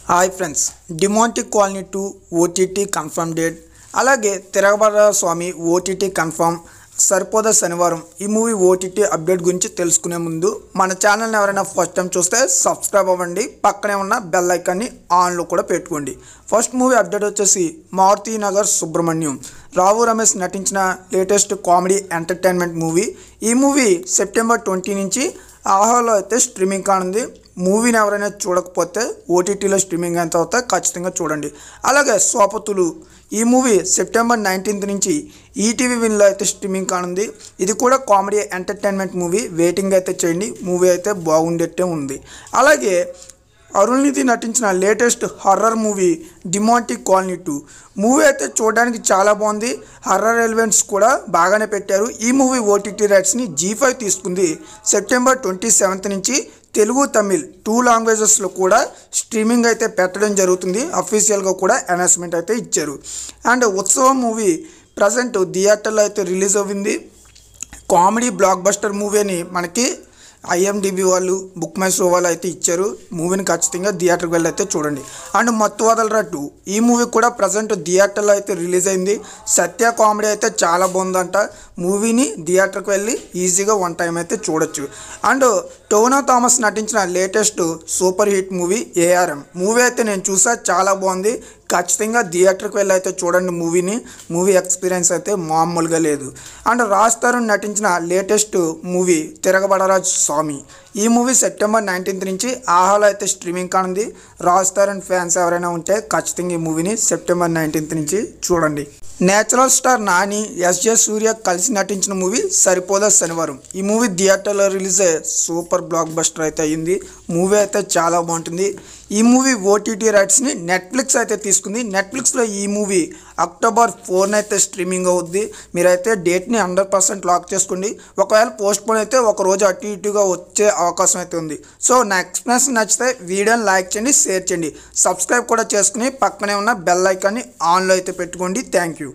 Hi friends, Demonte colony 2 OTT confirm date. అలాగే తిరగబడ స్వామి OTT confirm. సరిపోదా శనివారం ఈ మూవీ ఓటీటీ అప్డేట్ గురించి తెలుసుకునే ముందు మన ఛానల్ని ఎవరైనా ఫస్ట్ టైం చూస్తే సబ్స్క్రైబ్ అవ్వండి, పక్కనే ఉన్న బెల్ ఐకాన్ని ఆన్లో కూడా పెట్టుకోండి. ఫస్ట్ మూవీ అప్డేట్ వచ్చేసి మారుతి నగర్ సుబ్రహ్మణ్యం. రావు రమేష్ నటించిన లేటెస్ట్ కామెడీ ఎంటర్టైన్మెంట్ మూవీ. ఈ మూవీ సెప్టెంబర్ 20 నుంచి ఆహాలో అయితే స్ట్రీమింగ్ కానుంది. మూవీని ఎవరైనా చూడకపోతే ఓటీటీలో స్ట్రీమింగ్ అయిన తర్వాత ఖచ్చితంగా చూడండి. అలాగే సోపతులు ఈ మూవీ సెప్టెంబర్ 19 నుంచి ఈటీవీ విన్లో అయితే స్ట్రీమింగ్ కానుంది. ఇది కూడా కామెడీ ఎంటర్టైన్మెంట్ మూవీ. వెయిటింగ్ అయితే చేయండి, మూవీ అయితే బాగుండేట్టే ఉంది. అలాగే అరుణ్నిధి నటించిన latest horror movie Demonte colony 2 movie అయితే చూడడానికి చాలా బాగుంది. హర్రర్ ఎలిమెంట్స్ కూడా బాగానే పెట్టారు. ఈ మూవీ ఓటీటీ రైట్స్ని G5 తీసుకుంది. సెప్టెంబర్ 27 నుంచి తెలుగు, తమిళ్ 2 లాంగ్వేజెస్లో కూడా స్ట్రీమింగ్ అయితే పెట్టడం జరుగుతుంది. అఫీషియల్గా కూడా అనౌన్స్మెంట్ అయితే ఇచ్చారు. అండ్ ఉత్సవం మూవీ ప్రజెంట్ థియేటర్లో అయితే రిలీజ్ అవ్వింది. కామెడీ బ్లాక్ బస్టర్ మూవీ అని మనకి IMDb వాళ్ళు, బుక్ మై షో వాళ్ళు అయితే ఇచ్చారు. మూవీని ఖచ్చితంగా థియేటర్కి వెళ్ళి అయితే చూడండి. అండ్ మత్తు వదలరా 2 ఈ మూవీ కూడా ప్రజెంట్ థియేటర్లో అయితే రిలీజ్ అయింది. సత్య కామెడీ అయితే చాలా బాగుందంట. మూవీని థియేటర్కి వెళ్ళి ఈజీగా 1 టైం అయితే చూడొచ్చు. అండ్ టోనా థామస్ నటించిన latest super hit movie ARM movie అయితే నేను చూసా, చాలా బాగుంది. ఖచ్చితంగా థియేటర్కి వెళ్ళి అయితే చూడండి మూవీని. మూవీ ఎక్స్పీరియన్స్ అయితే మామూలుగా లేదు. అండ్ రాజ్ తరుణ్ నటించిన లేటెస్ట్ మూవీ తిరగబడరాజ్ స్వామి. ఈ మూవీ సెప్టెంబర్ 19 నుంచి ఆహాలో అయితే స్ట్రీమింగ్ కానుంది. రాజ్ తరుణ్ ఫ్యాన్స్ ఎవరైనా ఉంటే ఖచ్చితంగా ఈ మూవీని సెప్టెంబర్ 19 నుంచి చూడండి. నేచురల్ స్టార్ నాని, SJ సూర్య కలిసి నటించిన మూవీ సరిపోదా శనివారం. ఈ మూవీ థియేటర్లో రిలీజ్ అయ్యే సూపర్ బ్లాక్ బస్టర్ అయితే అయ్యింది. మూవీ అయితే చాలా బాగుంటుంది. ఈ మూవీ ఓటీటీ రైట్స్ని నెట్ఫ్లిక్స్ అయితే తీసుకుంది. నెట్ఫ్లిక్స్లో ఈ మూవీ అక్టోబర్ 4 అయితే స్ట్రీమింగ్ అవుద్ది. మీరైతే డేట్ని 100% లాక్ చేసుకోండి. ఒకవేళ పోస్ట్ పోన్ అయితే ఒక రోజు అటు ఇటుగా వచ్చే అవకాశం అయితే ఉంది. సో నా ఎక్స్ప్లెనేషన్ నచ్చితే వీడియోని లైక్ చేయండి, షేర్ చేయండి, సబ్స్క్రైబ్ కూడా చేసుకుని పక్కనే ఉన్న బెల్ ఐకాన్ని ఆన్లో అయితే పెట్టుకోండి. Thank you.